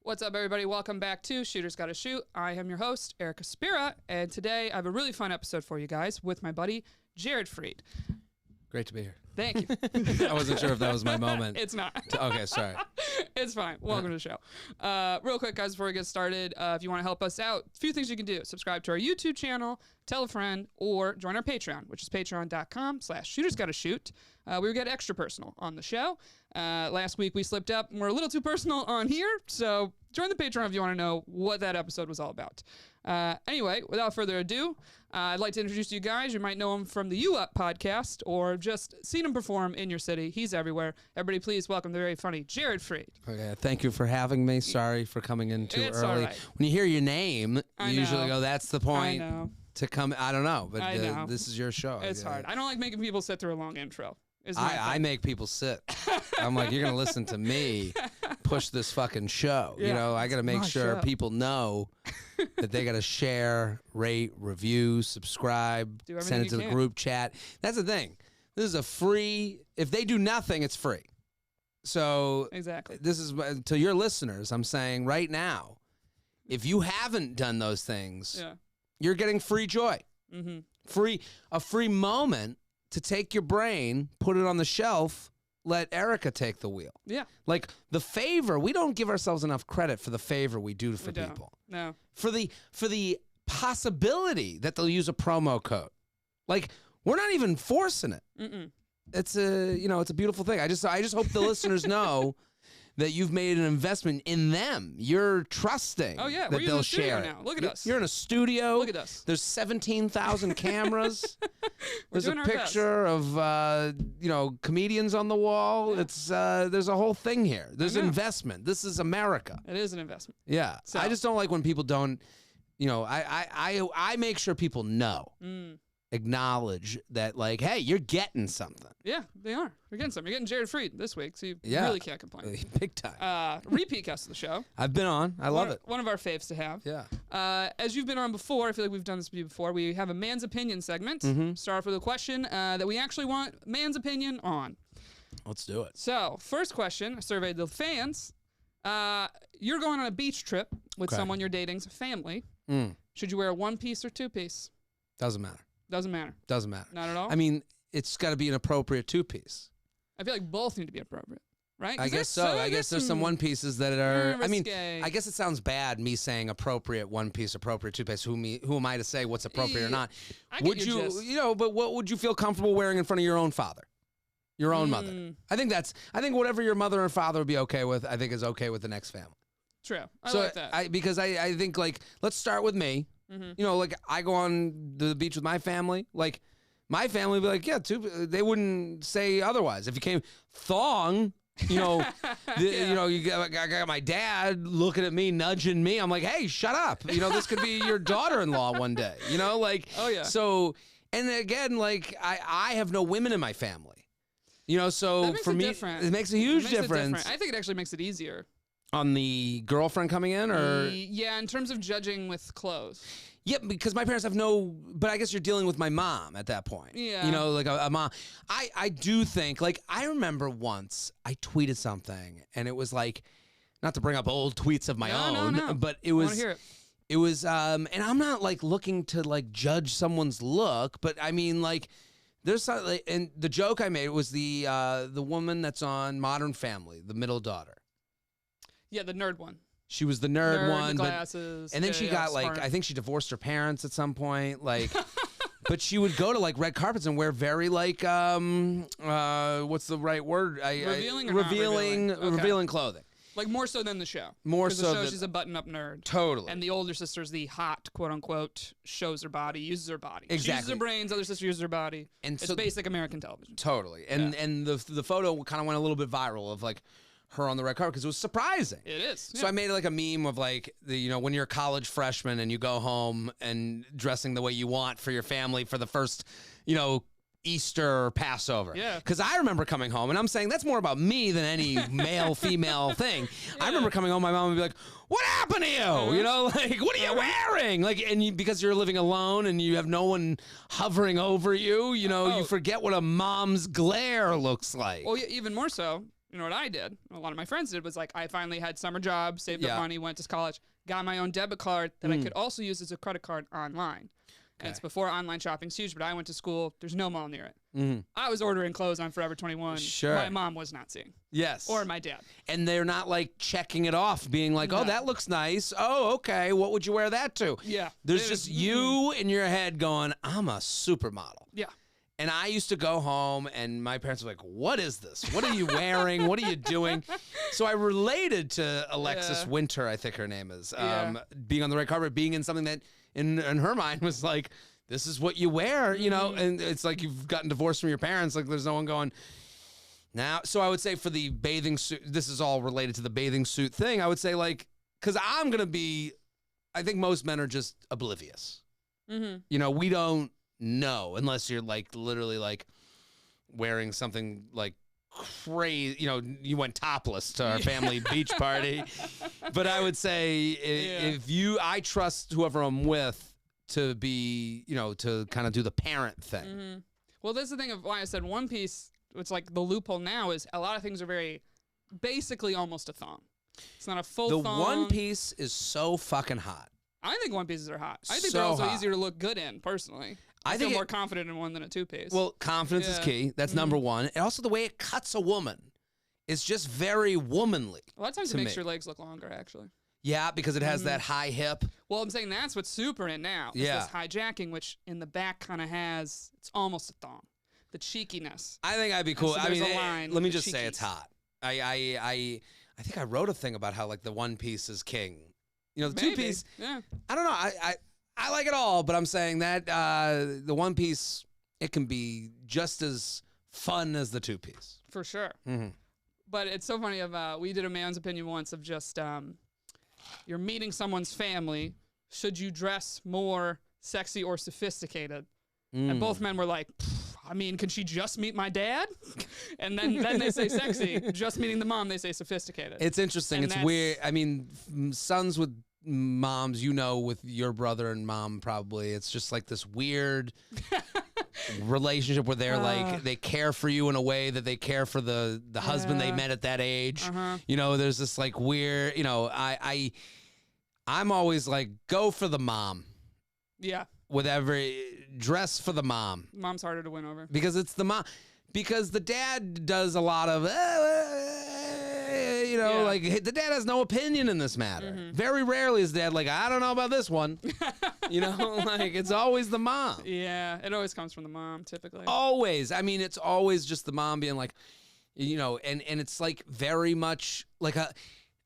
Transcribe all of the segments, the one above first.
What's up, everybody? Welcome back to Shooters Gotta Shoot. I am your host, Erica Spera, and today I have a really fun episode for you guys with my buddy, Jared Freid. Great to be here. Thank you. I wasn't sure if that was my moment. It's not. Okay, sorry. It's fine. Welcome to the show. Real quick, guys, before we get started, if you want to help us out, a few things you can do. Subscribe to our YouTube channel, tell a friend, or join our Patreon, which is patreon.com/shootersgottashoot. We get extra personal on the show. Last week we slipped up and we're a little too personal on here, so join the Patreon if you want to know what that episode was all about. Anyway, without further ado, I'd like to introduce you guys. You might know him from the Youre podcast or just seen him perform in your city. He's everywhere. Everybody, please welcome the very funny Jared Freid. Okay, thank you for having me. Sorry for coming in too It's early. all right. When you hear your name, I you usually know. go, that's the point I know. to come. I don't know, but I know. this is your show. It's hard. I don't like making people sit through a long intro. I make people sit. I'm like, you're going to listen to me push this fucking show. Yeah, you know, I got to make my sure show. people know that they got to share, rate, review, subscribe, Do everything send it you to the can. group chat. That's the thing. This is a free, if they do nothing, it's free. So Exactly. this is to your listeners, I'm saying right now, if you haven't done those things, Yeah. you're getting free joy. Mm-hmm. A free moment to take your brain, put it on the shelf, let Erica take the wheel. Yeah. Like the favor, we don't give ourselves enough credit for the favor we do for We don't. people. No. For the possibility that they'll use a promo code. Like we're not even forcing it. Mm-mm. It's a beautiful thing. I just hope the listeners know that you've made an investment in them. You're trusting Oh, yeah. that We're using they'll the studio share now. it. Look at us. You're in a studio. Look at us. There's 17,000 cameras. There's a doing our best. picture of comedians on the wall. Yeah. It's there's a whole thing here. There's know. investment. This is America. It is an investment. Yeah. So- I just don't like when people don't. I make sure people know, acknowledge that, like, hey, you're getting something. Yeah, they are. You're getting some. You're getting Jared Freid this week, so you Yeah. really can't complain. Big time. Repeat guest of the show. I've been on. I love it. One of our faves to have. Yeah. As you've been on before, I feel like we've done this with you before. We have a man's opinion segment. Mm-hmm. Start off with a question that we actually want man's opinion on. Let's do it. So, first question, I surveyed the fans. You're going on a beach trip with Okay. someone you're dating's family. Should you wear a one-piece or two-piece? Doesn't matter. Doesn't matter. Doesn't matter. Not at all? I mean, it's got to be an appropriate two-piece. I feel like both need to be appropriate, right? 'Cause I guess there's so. I guess there's some one pieces that are. I mean, risque. I guess it sounds bad me saying appropriate one piece, appropriate two piece. Who am I to say what's appropriate or not? I get Would your you, gist. But what would you feel comfortable wearing in front of your own father, your own mother? I think whatever your mother or father would be okay with, I think is okay with the next family. True. I So like that. because I think, like, let's start with me. Mm-hmm. You know, like I go on the beach with my family, like. My family would be like, yeah, they wouldn't say otherwise. If you came thong, you know, I got my dad looking at me, nudging me. I'm like, hey, shut up. You know, this could be your daughter-in-law one day. You know, like, Oh, yeah. So, and again, like, I have no women in my family. You know, so That makes for it me, different. it makes a It huge makes it difference different. I think it actually makes it easier. on the girlfriend coming in, or Yeah, in terms of judging with clothes. yeah, because my parents have but I guess you're dealing with my mom at that point. Yeah. You know, like a mom. I do think, like, I remember once I tweeted something and it was like, not to bring up old tweets of my own, No. but it I want was, to hear it. it was, and I'm not like looking to like judge someone's look, but I mean, like, there's something, and the joke I made was the woman that's on Modern Family, the middle daughter. Yeah, the nerd one. She was the nerd one, the but glasses. and then yeah, she yeah, got like, smart. I think she divorced her parents at some point, like. But she would go to like red carpets and wear very like what's the right word? Revealing or not revealing? Okay. Revealing clothing. Like more so than the show. More 'Cause so the show, than- she's a button-up nerd. Totally. And the older sister's the hot, quote-unquote, shows her body, uses her body. She uses Exactly. her brains, other sister uses her body. And It's so- basic American television. Totally. And the photo kind of went a little bit viral of like her on the red carpet because it was surprising. It is. So I made like a meme of like when you're a college freshman and you go home and dressing the way you want for your family for the first, Easter or Passover. Yeah. Because I remember coming home, and I'm saying that's more about me than any male, female thing. I remember coming home, my mom would be like, what happened to you? You know, like, what are you wearing? Like, and because you're living alone and you have no one hovering over you, you forget what a mom's glare looks like. Well, yeah, even more so, You know what I did? A lot of my friends did was like, I finally had summer jobs, saved up Yeah. money, went to college, got my own debit card that I could also use as a credit card online. And it's before online shopping's huge, but I went to school. There's no mall near it. I was ordering clothes on Forever 21. Sure. My mom was not seeing. Yes. Or my dad. And they're not like checking it off, being like, oh, No. that looks nice. Oh, okay. What would you wear that to? Yeah. There's just you in your head going, I'm a supermodel. Yeah. And I used to go home and my parents were like, what is this? What are you wearing? What are you doing? So I related to Alexis Yeah. Winter, I think her name is, Yeah. being on the red carpet, being in something that in her mind was like, this is what you wear, you know? And it's like you've gotten divorced from your parents. Like there's no one going, now. So I would say for the bathing suit, this is all related to the bathing suit thing. I would say like, because I'm going to be, I think most men are just oblivious. You know, we don't know unless you're like literally like wearing something like crazy, you know, you went topless to our family beach party. But I would say if I trust whoever I'm with to be, you know, to kind of do the parent thing. Well, that's the thing of why I said One Piece. It's like the loophole now is a lot of things are very basically almost a thong. It's not a full The thong. One Piece is so fucking hot. I think One Pieces are hot. I think So they're also hot. easier to look good in, personally. I I feel think more confident in one than a two-piece. Well, confidence is Yeah. key. That's number one. And also the way it cuts a woman is just very womanly. a lot of times to it makes me. your legs look longer, actually. Yeah, because it has that high hip. Well, I'm saying that's what's super in now. Is Yeah. this hijacking, which in the back kind of has, it's almost a thong. The cheekiness. I think I'd be cool. So I there's mean, a line let me with the just say it's cheekies. hot. I think I wrote a thing about how like the One Piece is king. You know, the Maybe. two piece. Yeah. I don't know. I like it all, but I'm saying that the One Piece, it can be just as fun as the two piece. For sure. Mhm. But it's so funny. We did a man's opinion once of just you're meeting someone's family. Should you dress more sexy or sophisticated? And both men were like, I mean, can she just meet my dad? And then they say sexy. Just meeting the mom, they say sophisticated. It's interesting. And It's that's- weird. I mean, sons with moms, you know, with your brother and mom, probably. It's just like this weird relationship where they're like, they care for you in a way that they care for the husband they Yeah. met at that age. Uh-huh. You know, there's this like weird, you know, I'm always like, go for the mom. Yeah. With every dress for the mom. Mom's harder to win over. Because it's the mom. Because the dad does a lot of, you know, Yeah. like the dad has no opinion in this matter. Very rarely is dad like, I don't know about this one. You know, like it's always the mom. Yeah. It always comes from the mom, typically. Always. I mean, it's always just the mom being like, you know, and it's like very much like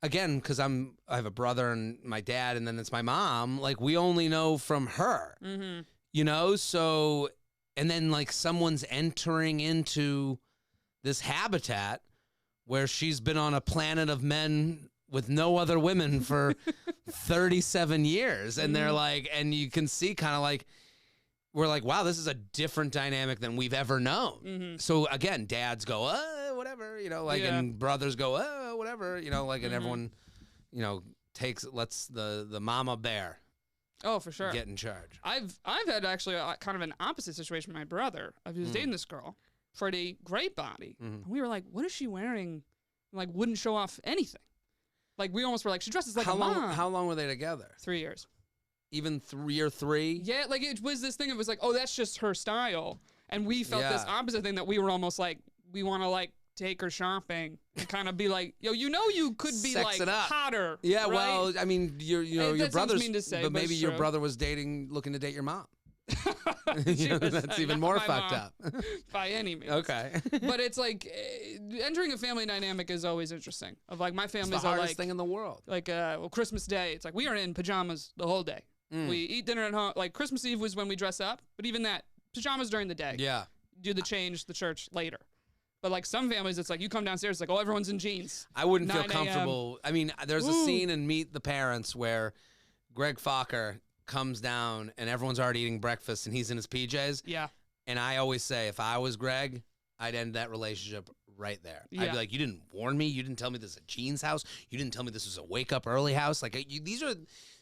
again, because I have a brother and my dad, and then it's my mom. Like we only know from her, you know. So, and then like someone's entering into this habitat where she's been on a planet of men with no other women for 37 years, and they're like, and you can see kind of like. We're like, wow, this is a different dynamic than we've ever known. So again, dads go, whatever, you know, like, Yeah. and brothers go, whatever, you know, like, and everyone, you know, lets the mama bear Oh, for sure. get in charge. I've had actually kind of an opposite situation with my brother. I was dating this girl, pretty great body. And we were like, what is she wearing? Like, wouldn't show off anything. Like, we almost were like, she dresses like a mom. How long were they together? 3 years. Even year three? Yeah, like it was this thing. It was like, oh, that's just her style. And we felt this Yeah. opposite thing that we were almost like, we want to like take her shopping and kind of be like, yo, you know, you could be Sex like it up. hotter. Yeah, right? well, I mean, your That sounds brother's, mean to say, but but maybe it's your true. brother was looking to date your mom. She You know, was, that's even not more my fucked mom, up. by any means. Okay. But it's like entering a family dynamic is always interesting. Of like my It's the families are hardest like thing in the world. well, Christmas Day. It's like we are in pajamas the whole day. We eat dinner at home. Like Christmas Eve was when we dress up, but even that pajamas during the day. Yeah. Do the change the church later. But like some families, it's like you come downstairs, it's like, oh, everyone's in jeans. I wouldn't feel 9 a.m. comfortable. I mean, there's a scene in Meet the Parents where Greg Fokker comes down and everyone's already eating breakfast and he's in his PJs. Yeah. And I always say, if I was Greg, I'd end that relationship right there. I'd Yeah. be like, you didn't warn me. You didn't tell me this is a jeans house. You didn't tell me this was a wake up early house. Like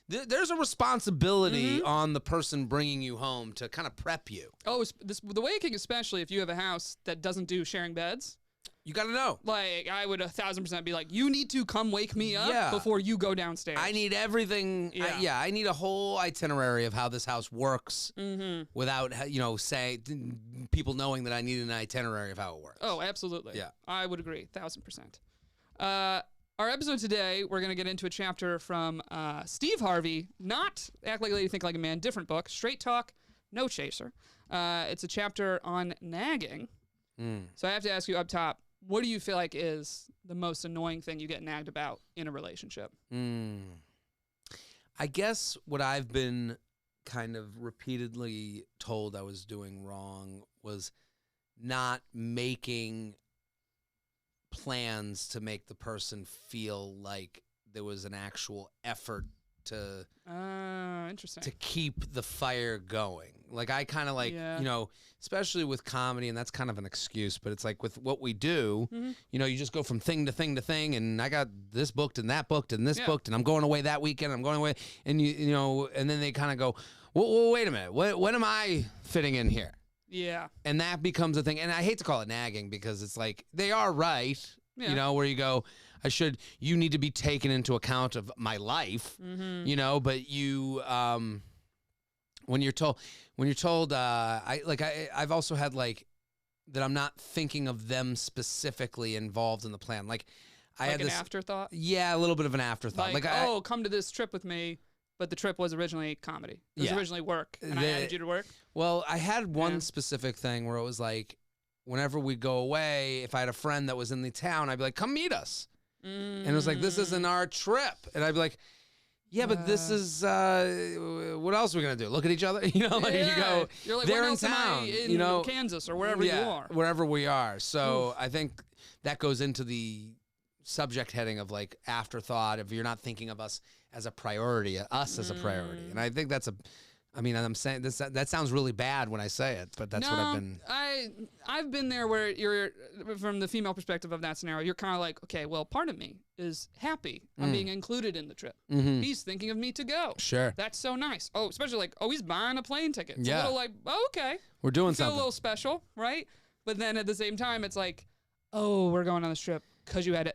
there's a responsibility on the person bringing you home to kind of prep you. Oh, the Way King, especially if you have a house that doesn't do sharing beds. You got to know. Like, I would 1,000% be like, you need to come wake me up Yeah. before you go downstairs. I need everything. Yeah. I need a whole itinerary of how this house works without, people knowing that I need an itinerary of how it works. Oh, absolutely. Yeah. I would agree, 1,000%. Our episode today, we're going to get into a chapter from Steve Harvey, not Act Like a Lady, Think Like a Man, different book, Straight Talk, No Chaser. It's a chapter on nagging. So I have to ask you up top, what do you feel like is the most annoying thing you get nagged about in a relationship? I guess what I've been kind of repeatedly told I was doing wrong was not making plans to make the person feel like there was an actual effort to interesting. to keep the fire going. Like I kind of like, especially with comedy, and that's kind of an excuse, but it's like with what we do, you just go from thing to thing to thing, and I got this booked and that booked and this booked, and I'm going away that weekend, I'm going away, and and then they kind of go, well, wait a minute, when am I fitting in here? Yeah. And that becomes a thing, and I hate to call it nagging because it's like, they are right, where you go, you need to be taken into account of my life, but you, when you're told, I've also had like that I'm not thinking of them specifically involved in the plan. Like I had an afterthought? Yeah, a little bit of an afterthought. Like come to this trip with me, but the trip was originally comedy. It was originally work, and I added you to work. Well, I had one specific thing where it was like, whenever we go away, if I had a friend that was in the town, I'd be like, come meet us. And it was like, this isn't our trip. And I'd be like, yeah, but this is, what else are we going to do? Look at each other? You go, you're like, they're where in else town, am I in Kansas or wherever you are. Wherever we are. So I think that goes into the subject heading of like afterthought, if you're not thinking of us as a priority, us as a priority. And I think I'm saying this, that sounds really bad when I say it, but that's what I've been. I've been there where you're, from the female perspective of that scenario, you're kind of like, okay, well, part of me is happy I'm being included in the trip. He's thinking of me to go. Sure. That's so nice. Oh, especially like, he's buying a plane ticket. It's a little like, okay. We're doing something. something. A little special, right? But then at the same time, it's like, oh, we're going on this trip because you had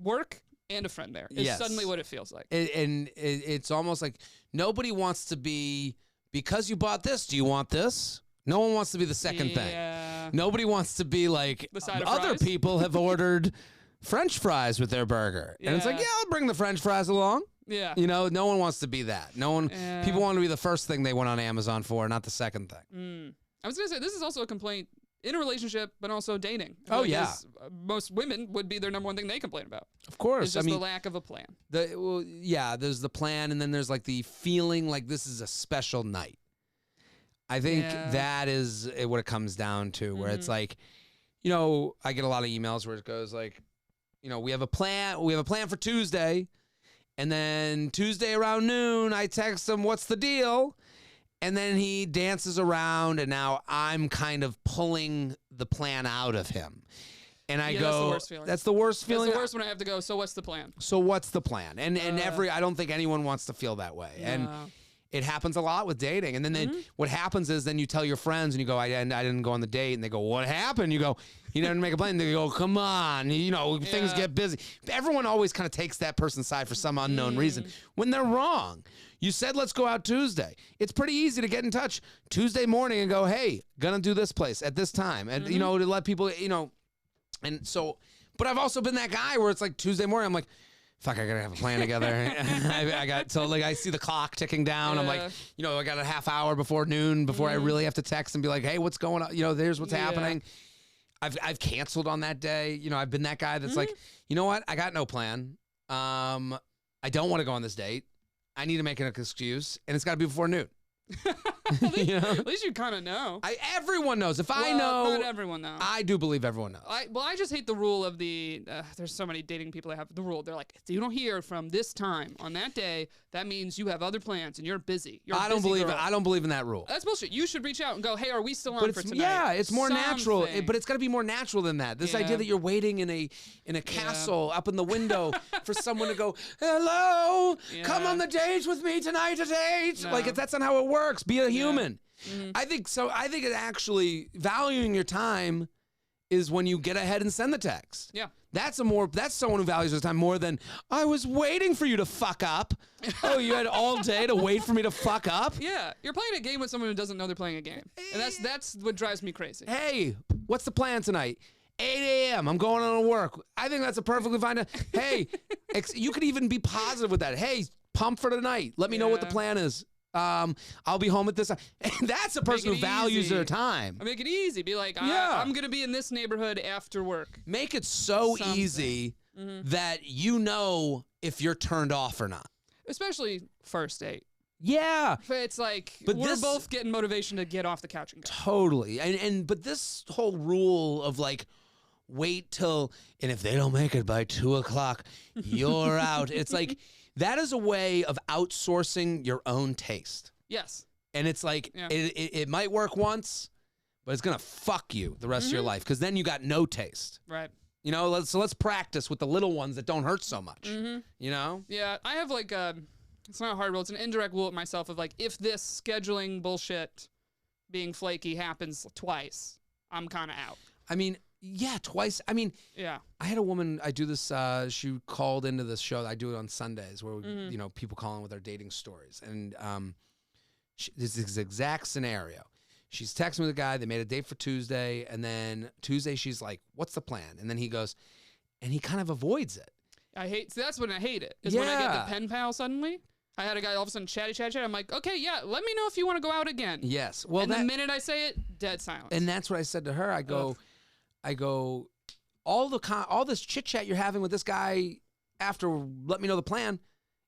work and a friend there. Is suddenly what it feels like. It's almost like nobody wants to be, because you bought this, do you want this? No one wants to be the second thing. Nobody wants to be like, the side of other fries? people have ordered French fries with their burger. And it's like, I'll bring the French fries along. Yeah. No one wants to be that. No one, people want to be the first thing they went on Amazon for, not the second thing. I was going to say, this is also a complaint in a relationship, but also dating. Most women would be their number one thing they complain about. Of course. It's just the lack of a plan. There's the plan, and then there's like the feeling like this is a special night. I think that is what it comes down to, where it's like, I get a lot of emails where it goes like, we have a plan for Tuesday, and then Tuesday around noon, I text him, what's the deal? And then he dances around, and now I'm kind of pulling the plan out of him. And I go, that's the worst feeling. That's the worst when I have to go, so what's the plan? So what's the plan? And I don't think anyone wants to feel that way. No. And it happens a lot with dating. And then what happens is then you tell your friends and you go, I didn't go on the date. And they go, what happened? You go, you didn't make a plan. They go, come on, things get busy. Everyone always kind of takes that person's side for some unknown reason when they're wrong. You said, let's go out Tuesday. It's pretty easy to get in touch Tuesday morning and go, hey, gonna do this place at this time. And, to let people, and so, but I've also been that guy where it's like Tuesday morning, I'm like, fuck, I gotta have a plan together. I see the clock ticking down. I'm like, I got a half hour before noon before I really have to text and be like, hey, what's going on? There's what's happening. I've canceled on that day. I've been that guy that's like, you know what? I got no plan. I don't want to go on this date. I need to make an excuse, and it's got to be before noon. At least you kind of know. Everyone knows. If I know, not everyone knows. I do believe everyone knows. I just hate the rule of the. There's so many dating people that have the rule. They're like, if you don't hear from this time on that day, that means you have other plans and you're busy. I don't believe in that rule. That's bullshit. You should reach out and go, hey, are we still on for tonight? Yeah, it's more natural. But it's got to be more natural than that. This idea that you're waiting in a castle up in the window for someone to go, hello, come on the date with me tonight at 8. No. Like that's not how it works. Be a human. I think so. I think it actually valuing your time is when you get ahead and send the text. Yeah. That's someone who values his time more than I was waiting for you to fuck up. Oh, you had all day to wait for me to fuck up? Yeah. You're playing a game with someone who doesn't know they're playing a game. And that's what drives me crazy. Hey, what's the plan tonight? 8 a.m. I'm going on to work. I think that's a perfectly fine time. Hey, you could even be positive with that. Hey, pump for tonight. Let me know what the plan is. I'll be home at this time. That's a person who values their time. Make it easy. Be like, I'm going to be in this neighborhood after work. Make it so easy that you know if you're turned off or not. Especially first date. Yeah. It's like, we're both getting motivation to get off the couch and go. Totally. But this whole rule of like, wait till, and if they don't make it by 2 o'clock, you're out. It's like, that is a way of outsourcing your own taste. Yes. And it's like, it might work once, but it's going to fuck you the rest of your life because then you got no taste. Right. You know, let's practice with the little ones that don't hurt so much. You know? Yeah, I have like it's not a hard rule, it's an indirect rule with myself of like, if this scheduling bullshit being flaky happens twice, I'm kind of out. I mean, yeah, twice. I mean, yeah. I had a woman, I do this, she called into this show. I do it on Sundays where, you know, people call in with their dating stories. And this is this exact scenario. She's texting with a guy. They made a date for Tuesday. And then Tuesday, she's like, what's the plan? And then he goes, and he kind of avoids it. That's when I hate it. Is when I get the pen pal suddenly. I had a guy all of a sudden chatty. I'm like, okay, yeah, let me know if you want to go out again. Yes. Well, and the minute I say it, dead silence. And that's what I said to her. I go, all this chit chat you're having with this guy after let me know the plan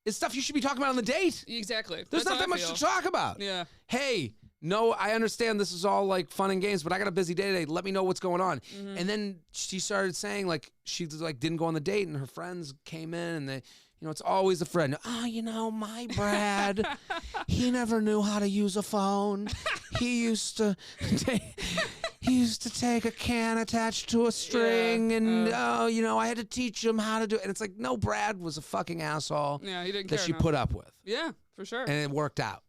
is stuff you should be talking about on the date. Exactly. There's not that much to talk about. Yeah. Hey, no, I understand this is all like fun and games, but I got a busy day today. Let me know what's going on. And then she started saying like she like didn't go on the date and her friends came in and they, you know, it's always a friend. Oh, you know, my Brad, he never knew how to use a phone. He used to take a can attached to a string and, you know, I had to teach him how to do it. And it's like, no, Brad was a fucking asshole. Yeah, he didn't care that she put up with. Yeah, for sure. And it worked out.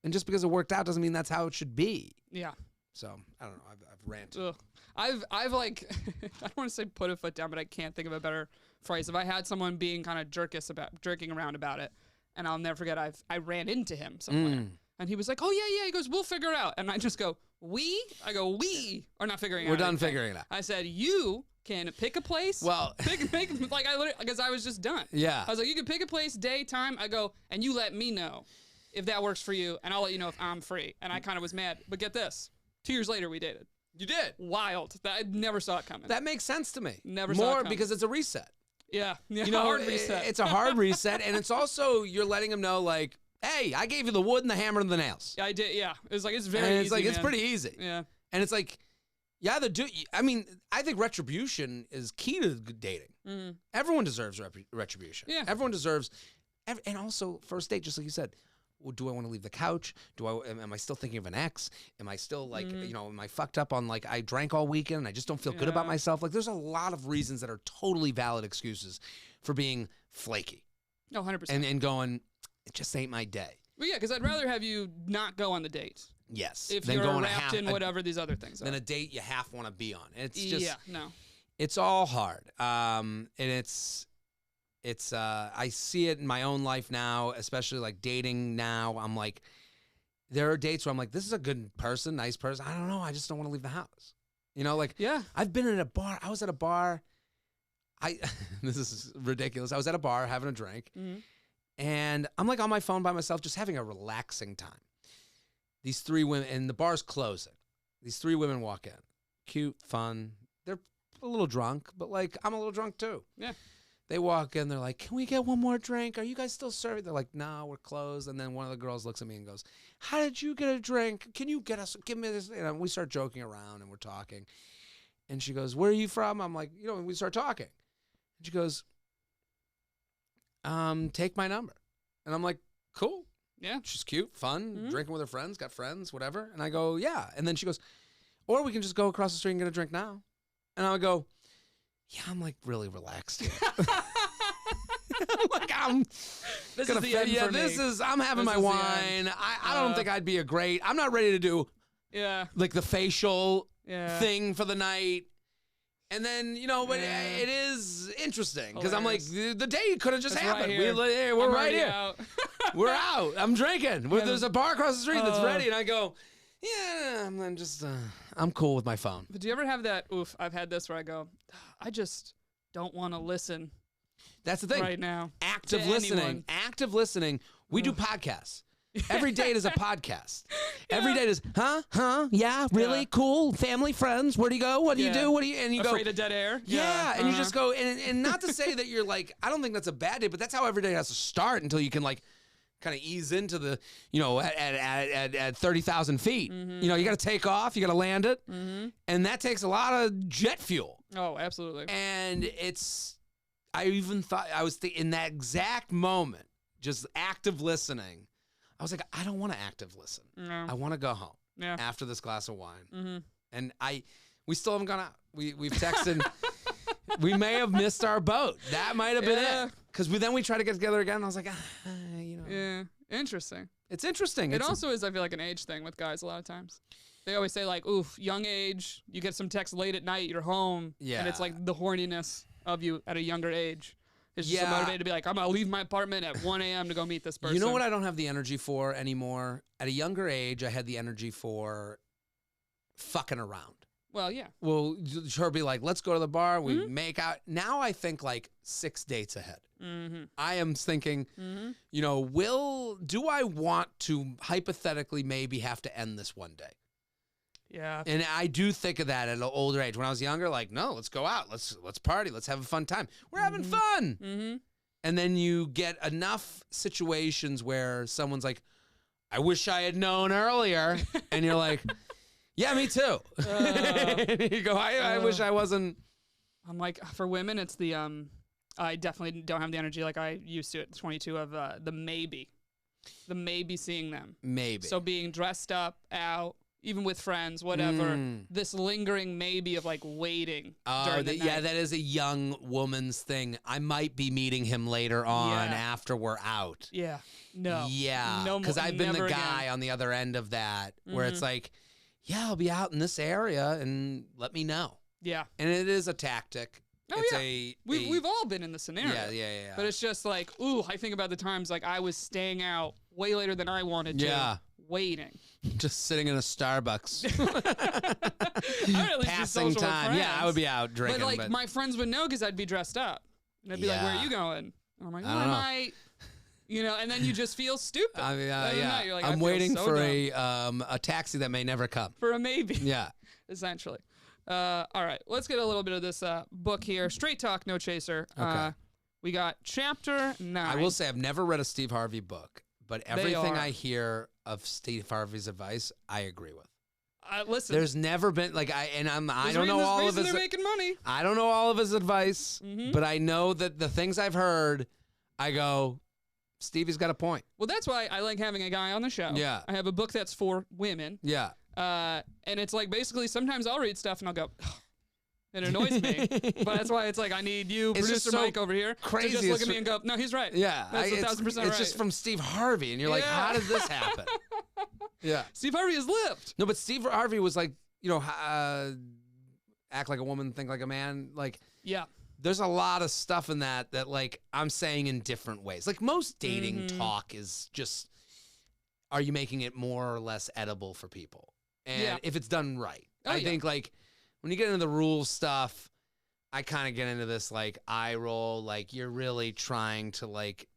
And just because it worked out doesn't mean that's how it should be. Yeah. So, I don't know. I've ranted. Ugh. I've like, I don't want to say put a foot down, but I can't think of a better phrase. If I had someone being kind of jerking around about it, and I'll never forget, I ran into him somewhere. And he was like, oh, yeah. He goes, we'll figure it out. And I just go, we? I go, we are not figuring it out. We're done figuring it out. I said, you can pick a place. Well, because I was just done. Yeah. I was like, you can pick a place, day, time. I go, and you let me know if that works for you, and I'll let you know if I'm free. And I kind of was mad. But get this. 2 years later, we dated. You did? Wild. I never saw it coming. That makes sense to me. Never saw it coming. More because it's a reset. Yeah. You know, hard reset. It's a hard reset, and it's also you're letting them know, like, hey, I gave you the wood and the hammer and the nails. Yeah, I did. Yeah, it's like it's very. And it's easy, like man. it's pretty easy. Yeah, and it's like, I mean, I think retribution is key to dating. Everyone deserves retribution. Yeah, everyone deserves, and also first date, just like you said. Well, do I want to leave the couch? Am I still thinking of an ex? Am I still like, you know, am I fucked up on like I drank all weekend and I just don't feel good about myself? Like there's a lot of reasons that are totally valid excuses for being flaky. No, 100%. And going, it just ain't my day. Well, yeah, because I'd rather have you not go on the date. Yes. If you're wrapped in whatever these other things are. Than a date you half want to be on. It's just, no. It's all hard. And it's I see it in my own life now, especially like dating now. I'm like, there are dates where I'm like, this is a good person, nice person. I don't know. I just don't want to leave the house. You know, like, I've been in a bar. I was at a bar. This is ridiculous. I was at a bar having a drink and I'm like on my phone by myself, just having a relaxing time. These 3 women, and the bar's closing. These 3 women walk in. Cute, fun. They're a little drunk, but like, I'm a little drunk too. Yeah. They walk in, they're like, can we get one more drink? Are you guys still serving? They're like, no, we're closed. And then one of the girls looks at me and goes, how did you get a drink? Can you give me this? And we start joking around and we're talking. And she goes, where are you from? I'm like, you know, and we start talking. And she goes, take my number. And I'm like, cool. Yeah. She's cute, fun, drinking with her friends, got friends, whatever. And I go, yeah. And then she goes, or we can just go across the street and get a drink now. And I would go, yeah, I'm like really relaxed here. I'm having my wine. I don't think I'd be I'm not ready to do like the facial thing for the night. And then, but it is interesting because I'm like, Hilarious. the day could have just It's happened. right here. We're I'm right already here. out. We're out. I'm drinking. There's a bar across the street that's Oh. ready. And I go, yeah, I'm just, I'm cool with my phone. But do you ever have that, I've had this where I go, I just don't want to listen That's the thing. right now. Active to listening. anyone. Active listening. We do podcasts. Every date is a podcast. Every date is, yeah, really, Yeah. cool, family, friends, where do you go? What do you do? What do you, and you Afraid go, of dead air? yeah, and you just go, and not to say that you're like, I don't think that's a bad day, but that's how every day has to start until you can like kind of ease into the, at 30,000 feet. Mm-hmm. You got to take off, you got to land it, and that takes a lot of jet fuel. Oh, absolutely. And I even thought, I was in that exact moment, just active listening. I was like, I don't want to active listen. No. I want to go home after this glass of wine. And we still haven't gone out. We've texted. We may have missed our boat. That might have been it. Because then we try to get together again. And I was like, Yeah, interesting. It's interesting. It also is, I feel like, an age thing with guys a lot of times. They always say like, young age, you get some text late at night, you're home. Yeah. And it's like the horniness of you at a younger age. It's just so motivated to be like, I'm going to leave my apartment at 1 a.m. to go meet this person. You know what I don't have the energy for anymore? At a younger age, I had the energy for fucking around. Well, yeah. Well, her be like, let's go to the bar. We make out. Now I think like 6 dates ahead. I am thinking, do I want to hypothetically maybe have to end this one day? Yeah. And I do think of that at an older age. When I was younger, like, no, let's go out. Let's party. Let's have a fun time. We're having fun. And then you get enough situations where someone's like, I wish I had known earlier. And you're like, yeah, me too. You go, I wish I wasn't. I'm like, for women, it's the, I definitely don't have the energy like I used to at 22 of the maybe seeing them. Maybe. So being dressed up, out, even with friends, whatever, this lingering maybe of like waiting during the night. Yeah, that is a young woman's thing. I might be meeting him later on after we're out. Yeah. No. Yeah. No, because I've been the never guy again. on the other end of that where it's like, yeah, I'll be out in this area and let me know. Yeah. And it is a tactic. Oh, It's We've all been in the scenario. Yeah. But it's just like, I think about the times like I was staying out way later than I wanted to. Yeah. Waiting. Just sitting in a Starbucks. I would at least be Passing social with time. Yeah, I friends. would be out drinking. But like my friends would know because I'd be dressed up. And they'd be like, where are you going? And I'm like, I don't know. And then you just feel stupid. I mean, Other than that, you're like, I I'm feel waiting so for dumb. a taxi that may never come. For a maybe. Yeah. Essentially. All right, let's get a little bit of this book here. Straight talk, no chaser. Okay. We got chapter 9. I will say I've never read a Steve Harvey book, but everything I hear of Steve Harvey's advice, I agree with. Listen, There's never been like I there's don't know all of reason his. they're making money. I don't know all of his advice, but I know that the things I've heard, I go, Stevie's got a point. Well, that's why I like having a guy on the show. Yeah. I have a book that's for women. Yeah. And it's like basically sometimes I'll read stuff and I'll go, it annoys me. But that's why it's like I need you, It's just producer so Mike over here, crazy. to just look at me and go, no, he's right. Yeah, That's 1,000% right. It's just from Steve Harvey, and you're like, how did this happen? Yeah. Steve Harvey has lived. No, but Steve Harvey was like, act like a woman, think like a man. Like, Yeah. there's a lot of stuff in that like I'm saying in different ways. Like most dating talk is just, are you making it more or less edible for people? And if it's done right. I think like when you get into the rules stuff, I kind of get into this like eye roll, like you're really trying to like,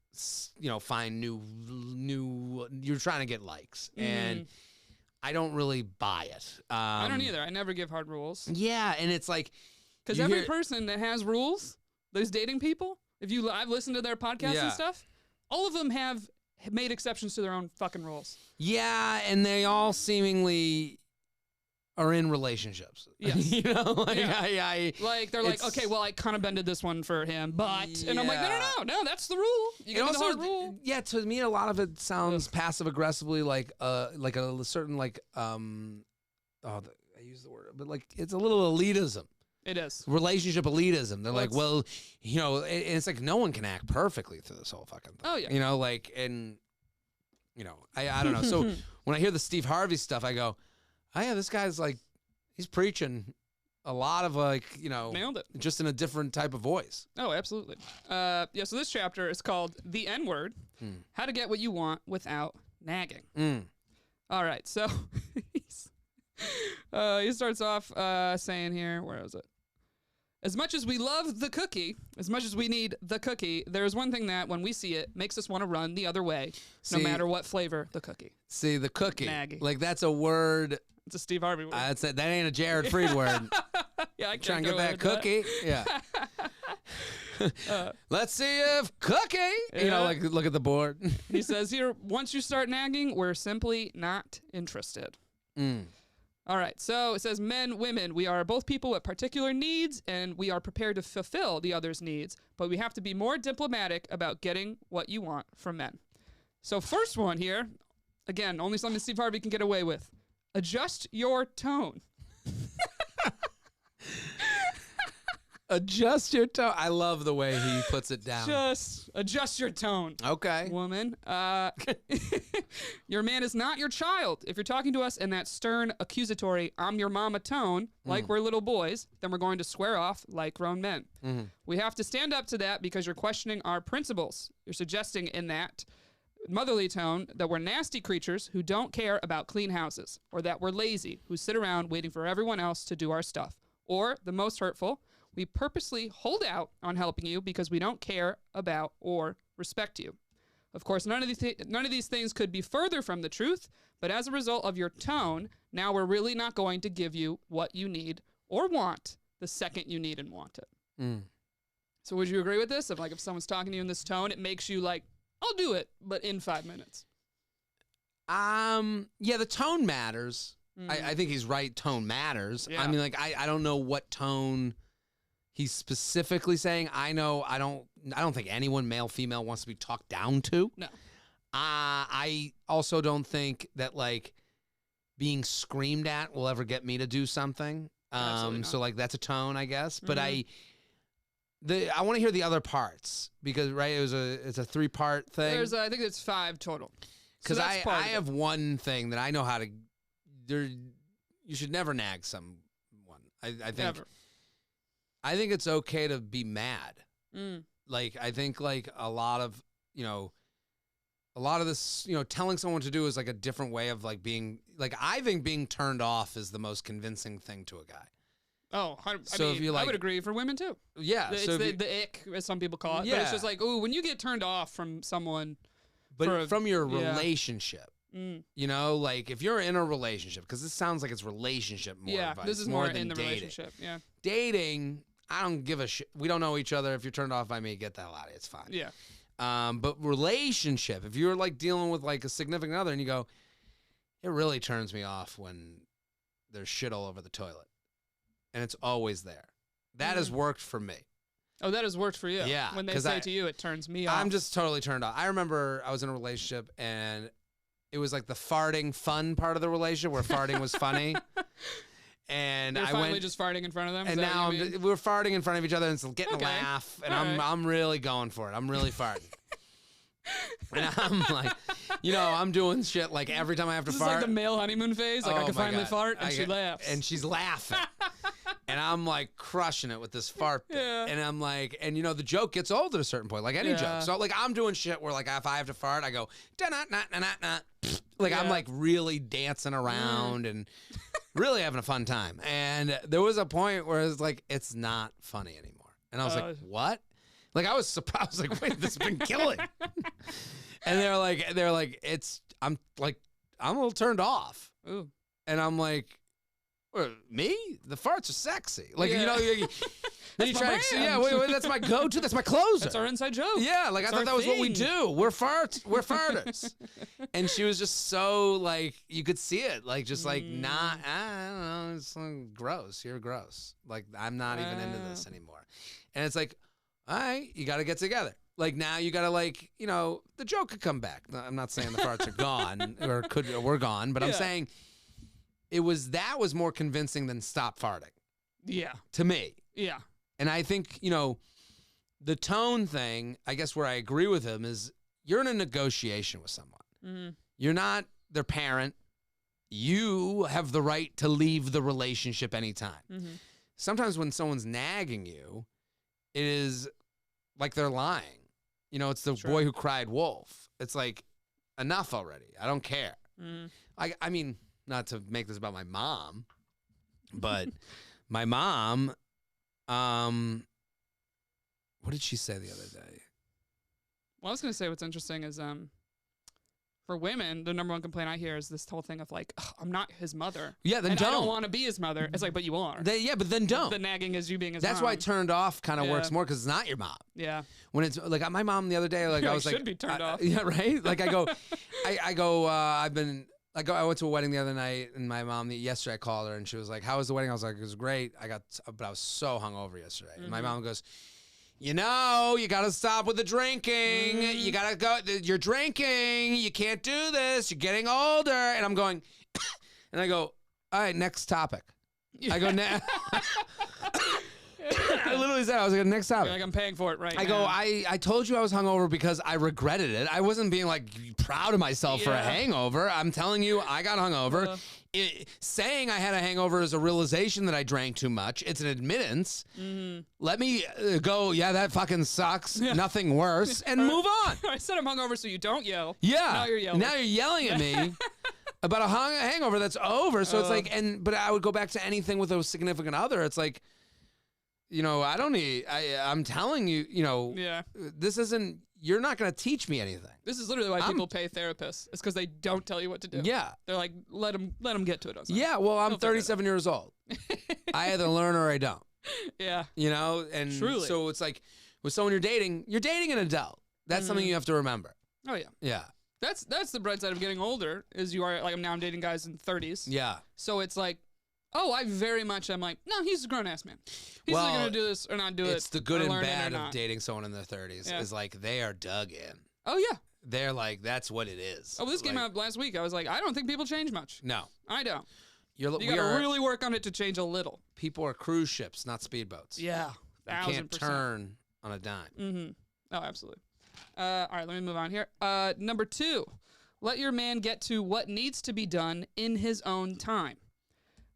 find new, you're trying to get likes. And I don't really buy it. I don't either. I never give hard rules. Yeah. And it's like, because every person that has rules, those dating people, I've listened to their podcasts and stuff, all of them have made exceptions to their own fucking rules. Yeah, and they all seemingly are in relationships. Yes. Like they're like, okay, well, I kind of bended this one for him, but, and I'm like, no, that's the rule. You give me the hard rule. Yeah, to me, a lot of it sounds passive aggressively, like a certain I use the word, but like it's a little elitism. It is. Relationship elitism. They're like, well, and it's like no one can act perfectly through this whole fucking thing. Oh, yeah. I don't know. So when I hear the Steve Harvey stuff, I go, oh, yeah, this guy's like, he's preaching a lot of like, Nailed it. just in a different type of voice. Oh, absolutely. Yeah, so this chapter is called The N-Word, How to Get What You Want Without Nagging. All right, so he starts off saying here, where is it? As much as we love the cookie, as much as we need the cookie, there's one thing that, when we see it, makes us want to run the other way, no matter what flavor the cookie. See, the cookie. Nagging. Like, that's a word. It's a Steve Harvey word. That ain't a Jared Freid word. Yeah, I can't Try and get that cookie. Yeah. Let's see if cookie. Yeah. Like, look at the board. He says here, once you start nagging, we're simply not interested. All right, so it says, men, women, we are both people with particular needs, and we are prepared to fulfill the other's needs, but we have to be more diplomatic about getting what you want from men. So first one here, again, only something Steve Harvey can get away with. Adjust your tone. Adjust your tone. I love the way he puts it down. Just adjust your tone. Okay. Woman. Your man is not your child. If you're talking to us in that stern, accusatory, I'm your mama tone, like we're little boys, then we're going to square off like grown men. We have to stand up to that because you're questioning our principles. You're suggesting in that motherly tone that we're nasty creatures who don't care about clean houses, or that we're lazy, who sit around waiting for everyone else to do our stuff. Or, the most hurtful, we purposely hold out on helping you because we don't care about or respect you. Of course, none of these things could be further from the truth, but as a result of your tone, now we're really not going to give you what you need or want the second you need and want it. So would you agree with this? If someone's talking to you in this tone, it makes you like, I'll do it, but in 5 minutes. Yeah, the tone matters. I think he's right. Tone matters. Yeah. I mean, like, I don't know what tone he's specifically saying. I don't think anyone, male, female, wants to be talked down to. No. I also don't think that, like, being screamed at will ever get me to do something. So, like, that's a tone, I guess. But I want to hear the other parts because, right, it's a 3-part thing. I think it's 5 total. Because I have one thing that I know how to. You should never nag someone. I think. Never. I think it's okay to be mad. Like, I think, like, a lot of this, telling someone what to do is like a different way of like being, like, I think being turned off is the most convincing thing to a guy. Oh, I would agree for women too. Yeah. It's the ick, as some people call it. Yeah. But it's just like, ooh, when you get turned off from someone. But from your relationship. Like, if you're in a relationship, because this sounds like it's relationship more advice. This is more in the relationship. Yeah. Dating, I don't give a shit. We don't know each other. If you're turned off by me, get the hell out of it. It's fine. Yeah. But relationship, if you're like dealing with like a significant other and you go, it really turns me off when there's shit all over the toilet. And it's always there. That has worked for me. Oh, that has worked for you. Yeah. When they say to you, it turns me off. I'm just totally turned off. I remember I was in a relationship and it was like the farting fun part of the relationship where farting was funny. And You're I finally went just farting in front of them? and now we're farting in front of each other and it's getting a laugh. And I'm really going for it. I'm really farting. And I'm like, I'm doing shit like every time I have to fart. This is like the male honeymoon phase. Like, I can finally fart, and she laughs. And she's laughing. And I'm like crushing it with this fart bit. Yeah. And I'm like, and the joke gets old at a certain point, like any joke. So like I'm doing shit where like if I have to fart, I go, da-na-na-na-na-na. Like I'm like really dancing around and really having a fun time. And there was a point where it's like, it's not funny anymore. And I was like, what? Like I was surprised. I was like, wait, this has been killing. And they're like, I'm a little turned off. Ooh. And I'm like, me? The farts are sexy. Like, then you try to, wait, that's my go-to. That's my closer. That's our inside joke. Yeah, like That's I thought that was what we thing. do. We're farters. And she was just so like, you could see it, like just like not, I don't know, it's like, gross. You're gross. Like I'm not even into this anymore. And it's like, all right, you got to get together. Like now you got to like, the joke could come back. I'm not saying the farts are gone or we're gone, but I'm saying that was more convincing than stop farting. Yeah. To me. Yeah. And I think, the tone thing, I guess where I agree with him is you're in a negotiation with someone. You're not their parent. You have the right to leave the relationship anytime. sometimes when someone's nagging you, it is like they're lying. You know, it's the boy who cried wolf. It's like, enough already. I don't care. I mean, not to make this about my mom, but my mom, what did she say the other day? Well, I was going to say what's interesting is for women, the number one complaint I hear is this whole thing of like, I'm not his mother. Yeah, then and don't. I don't want to be his mother. It's like, but you are. Yeah, but then don't. The nagging is you being his That's mom. why turned off kind of works more because it's not your mom. Yeah. When it's like my mom the other day, like I was like, should be turned off. Yeah, right. Like I went to a wedding the other night, and my mom yesterday I called her, and she was like, "How was the wedding?" I was like, "It was great. But I was so hungover yesterday." And my mom goes, "You know, you got to stop with the drinking. You got to go. You're drinking. You can't do this. You're getting older." And I'm going, and I go, "All right, next topic." I go, I literally said, I was like, next topic. You're like, I'm paying for it right now. I go, I told you I was hungover because I regretted it. I wasn't being like proud of myself for a hangover. I'm telling you, I got hungover. Saying I had a hangover is a realization that I drank too much. It's an admittance. Let me go, yeah, that fucking sucks. Nothing worse. And move on. I said I'm hungover so you don't yell. Yeah. Now you're yelling. Now you're yelling at me about a hangover that's over. So it's like, but I would go back to anything with a significant other. It's like, you know, I'm telling you, you know, this isn't, you're not going to teach me anything. This is literally why people pay therapists. It's because they don't tell you what to do. Yeah. They're like, let them get to it. Yeah, well, I'm 37 years old. I either learn or I don't. Yeah. You know, and Truly. So it's like with someone you're dating an adult. That's something you have to remember. Oh, yeah. Yeah. That's the bright side of getting older is you are, like, I'm dating guys in 30s. Yeah. So it's like, oh, I very much am like, no, he's a grown-ass man. He's either going to do this or not do it. It's the good or and learn it bad or of not. dating someone in their 30s is like they are dug in. Oh, yeah. They're like, that's what it is. Oh, this came out last week. I was like, I don't think people change much. No. I don't. You got to really work on it to change a little. People are cruise ships, not speedboats. Yeah. You can't turn on a dime. Mm-hmm. Oh, absolutely. All right, let me move on here. Number 2, let your man get to what needs to be done in his own time.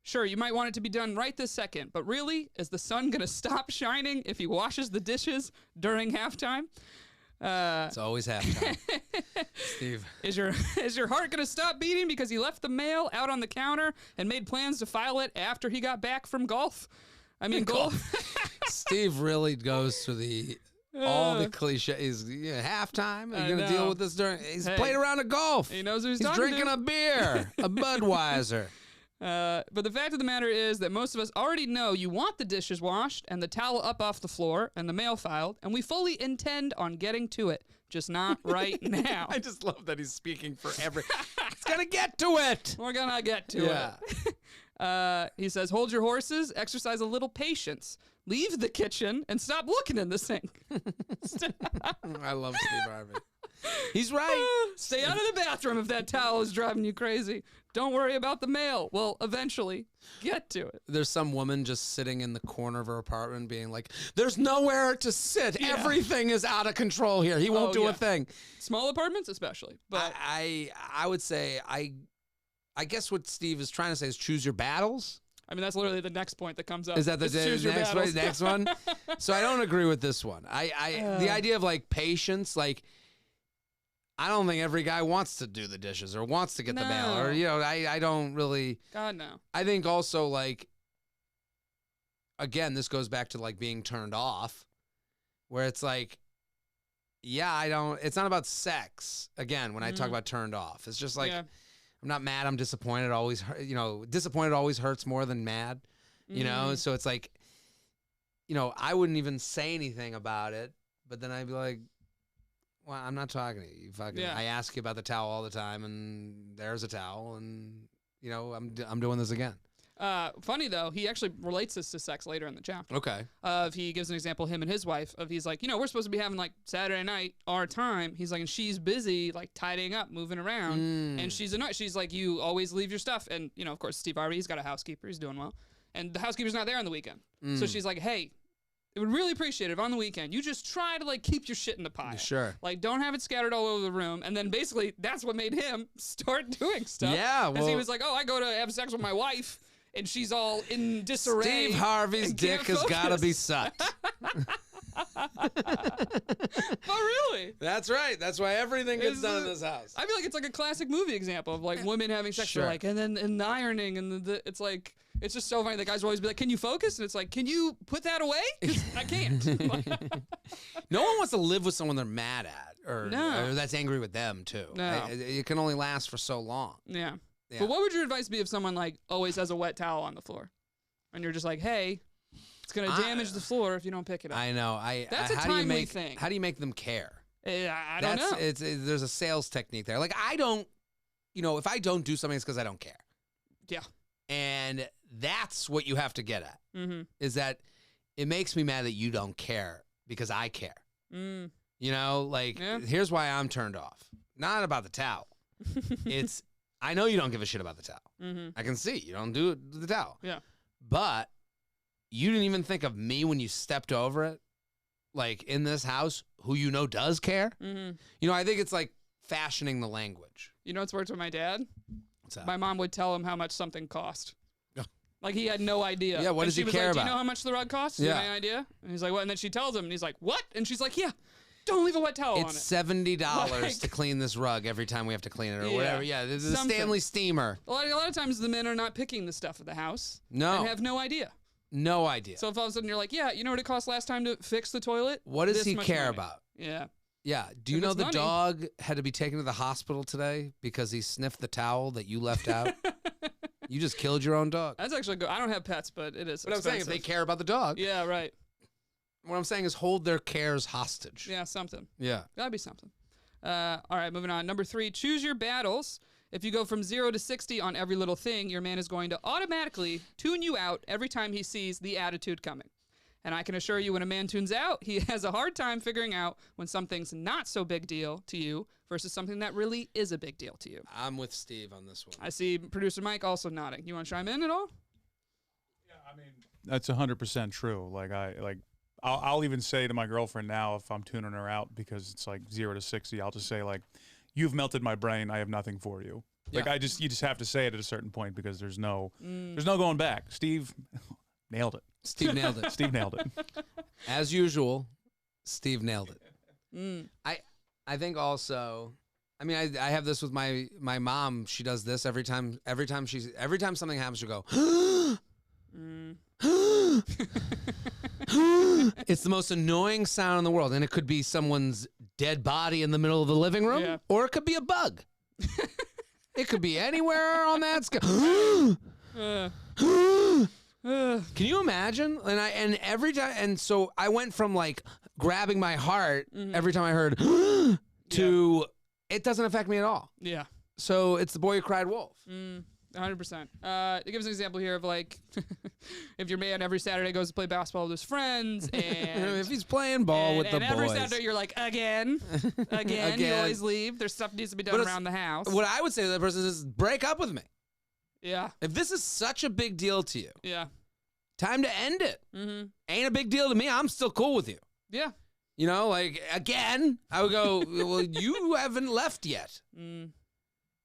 Sure, you might want it to be done right this second, but really, is the sun going to stop shining if he washes the dishes during halftime? It's always halftime. Steve. Is your heart going to stop beating because he left the mail out on the counter and made plans to file it after he got back from golf? I mean, golf. Steve really goes through all the cliches. Yeah, halftime. Are you going to deal with this during? He's played around a golf. He knows what he's drinking a beer, a Budweiser. But the fact of the matter is that most of us already know you want the dishes washed and the towel up off the floor and the mail filed, and we fully intend on getting to it, just not right now. I just love that he's speaking for It's gonna get to it. We're gonna get to it. He says, hold your horses, exercise a little patience, leave the kitchen, and stop looking in the sink. I love Steve Harvey. He's right. Stay out of the bathroom if that towel is driving you crazy. Don't worry about the mail. Well, eventually, get to it. There's some woman just sitting in the corner of her apartment being like, there's nowhere to sit. Yeah. Everything is out of control here. He won't do a thing. Small apartments especially. But I would say, I guess what Steve is trying to say is choose your battles. I mean, that's literally the next point that comes up. Is that the next one? So I don't agree with this one. The idea of like patience, like, I don't think every guy wants to do the dishes or wants to get the mail or, you know, I don't really. God, no. I think also like, again, this goes back to like being turned off where it's like, yeah, it's not about sex. Again, when I talk about turned off, it's just like, I'm not mad. I'm disappointed. Disappointed always hurts more than mad, you know? So it's like, you know, I wouldn't even say anything about it, but then I'd be like, well, I'm not talking to you. I ask you about the towel all the time, and there's a towel, and you know I'm doing this again. Funny though, he actually relates this to sex later in the chapter. Okay. He gives an example, him and his wife. He's like, you know, we're supposed to be having like Saturday night our time. He's like, and she's busy like tidying up, moving around, and she's annoyed. She's like, you always leave your stuff, and you know, of course, Steve Harvey, he's got a housekeeper, he's doing well, and the housekeeper's not there on the weekend. So she's like, hey. I would really appreciate it if on the weekend you just try to like keep your shit in the pile. Sure. Like don't have it scattered all over the room. And then basically that's what made him start doing stuff. Yeah. Because he was like, oh, I go to have sex with my wife and she's all in disarray. Steve Harvey's dick has got to be sucked. But really, that's right. That's why everything gets done in this house. I feel like it's like a classic movie example of like women having sex, Sure. like, and then the ironing, and it's like, it's just so funny. The guys will always be like, "Can you focus?" And it's like, "Can you put that away?" 'Cause I can't. No one wants to live with someone they're mad at, or that's angry with them too. No. It can only last for so long. Yeah. Yeah. But what would your advice be if someone like always has a wet towel on the floor, and you're just like, "Hey, it's gonna damage the floor if you don't pick it up." I know. That's a timely thing. How do you make them care? I don't know. There's a sales technique there. Like I don't, if I don't do something, it's because I don't care. Yeah. And that's what you have to get at. Mm-hmm. Is that it makes me mad that you don't care because I care. Mm. Here's why I'm turned off. Not about the towel. It's I know you don't give a shit about the towel. Mm-hmm. I can see you don't do it with the towel. Yeah. But you didn't even think of me when you stepped over it, like in this house, who does care. Mm-hmm. I think it's like fashioning the language. You know what's worked with my dad? What's that? My mom would tell him how much something cost. Oh. Like he had no idea. Yeah, what does he care about? Do you about? know how much the rug costs? Do you have any idea? And he's like, what? And then she tells him, and he's like, what? And she's like, yeah, don't leave a wet towel on it. It's $70 to clean this rug every time we have to clean it or whatever. Yeah, there's a Stanley steamer. A lot of times the men are not picking the stuff of the house. No. And have no idea. No idea. So if all of a sudden you're like, yeah, you know what it cost last time to fix the toilet? What does he care money. about? Yeah. Yeah. Do you know the dog had to be taken to the hospital today because he sniffed the towel that you left out? You just killed your own dog. That's actually good. I don't have pets, but it is But I'm saying if they care about the dog. Yeah, right. What I'm saying is hold their cares hostage. Yeah, something. Yeah. Gotta be something. All right, moving on. Number 3, choose your battles. If you go from 0 to 60 on every little thing, your man is going to automatically tune you out every time he sees the attitude coming. And I can assure you when a man tunes out, he has a hard time figuring out when something's not so big deal to you versus something that really is a big deal to you. I'm with Steve on this one. I see producer Mike also nodding. You want to chime in at all? Yeah, I mean, that's 100% true. I'll even say to my girlfriend now if I'm tuning her out because it's like 0 to 60, I'll just say like, "You've melted my brain. I have nothing for you." Like Yeah. you just have to say it at a certain point because there's no going back. Steve nailed it. Steve nailed it. Steve nailed it. As usual, Steve nailed it. Mm. I think also, I mean, I have this with my mom. She does this every time something happens, she'll go, It's the most annoying sound in the world. And it could be someone's dead body in the middle of the living room, or it could be a bug. It could be anywhere on that scale. Can you imagine? And every time, and so I went from like grabbing my heart every time I heard to it doesn't affect me at all. Yeah. So it's the boy who cried wolf. 100%. It gives an example here of like, if your man every Saturday goes to play basketball with his friends, and if he's playing ball with the boys, every Saturday you're like, again. You always leave. There's stuff that needs to be done around the house. What I would say to that person is, break up with me. Yeah. If this is such a big deal to you, Yeah. time to end it. Mm-hmm. Ain't a big deal to me. I'm still cool with you. Yeah. Like again, I would go, well, you haven't left yet.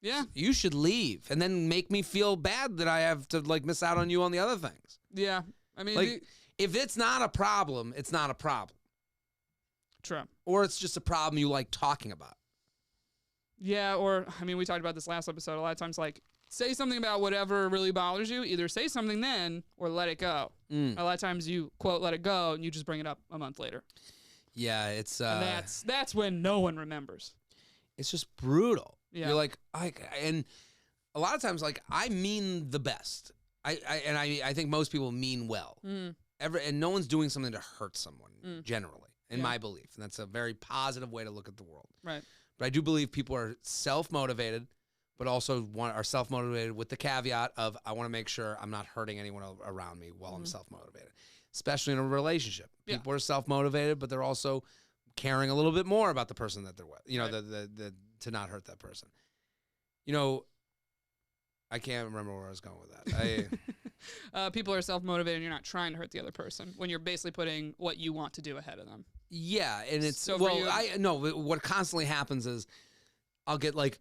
Yeah. You should leave and then make me feel bad that I have to like miss out on you on the other things. Yeah. I mean, Like, if it's not a problem, it's not a problem. True. Or it's just a problem you like talking about. Yeah. Or, I mean, we talked about this last episode. A lot of times, like, say something about whatever really bothers you. Either say something then or let it go. A lot of times you quote, let it go, and you just bring it up a month later. Yeah, it's And that's when no one remembers. It's just brutal. Yeah. You're like, and a lot of times, like, I mean the best. I think most people mean well. And no one's doing something to hurt someone, generally, in my belief. And that's a very positive way to look at the world. Right. But I do believe people are self-motivated, but also are self-motivated with the caveat of, I want to make sure I'm not hurting anyone around me while I'm self-motivated, especially in a relationship. Yeah. People are self-motivated, but they're also caring a little bit more about the person that they're with, the to not hurt that person. I can't remember where I was going with that. People are self-motivated and you're not trying to hurt the other person when you're basically putting what you want to do ahead of them. Yeah, and it's, So what constantly happens is I'll get like,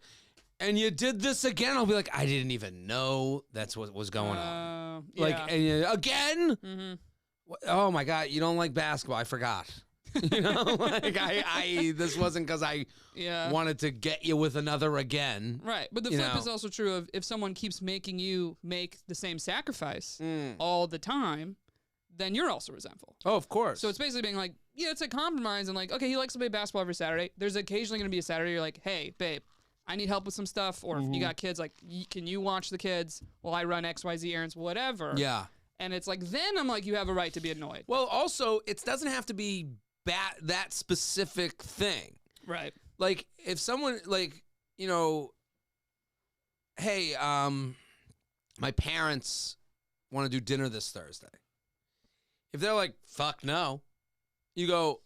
and you did this again. I'll be like, I didn't even know that's what was going on. know. Like, Yeah. and, again? Mm-hmm. Oh my God, you don't like basketball. I forgot. You know, like this wasn't because I wanted to get you with another again. Right. But the flip is also true of if someone keeps making you make the same sacrifice all the time, then you're also resentful. Oh, of course. So it's basically being like, yeah, it's a compromise. And like, okay, he likes to play basketball every Saturday. There's occasionally going to be a Saturday you're like, hey, babe, I need help with some stuff. Or if you got kids, like, can you watch the kids while I run XYZ errands, whatever. Yeah. And it's like, then I'm like, you have a right to be annoyed. Well, also, it doesn't have to be that specific thing. Right. Like, if someone, like, you know, hey, my parents want to do dinner this Thursday. If they're like, fuck no, you go,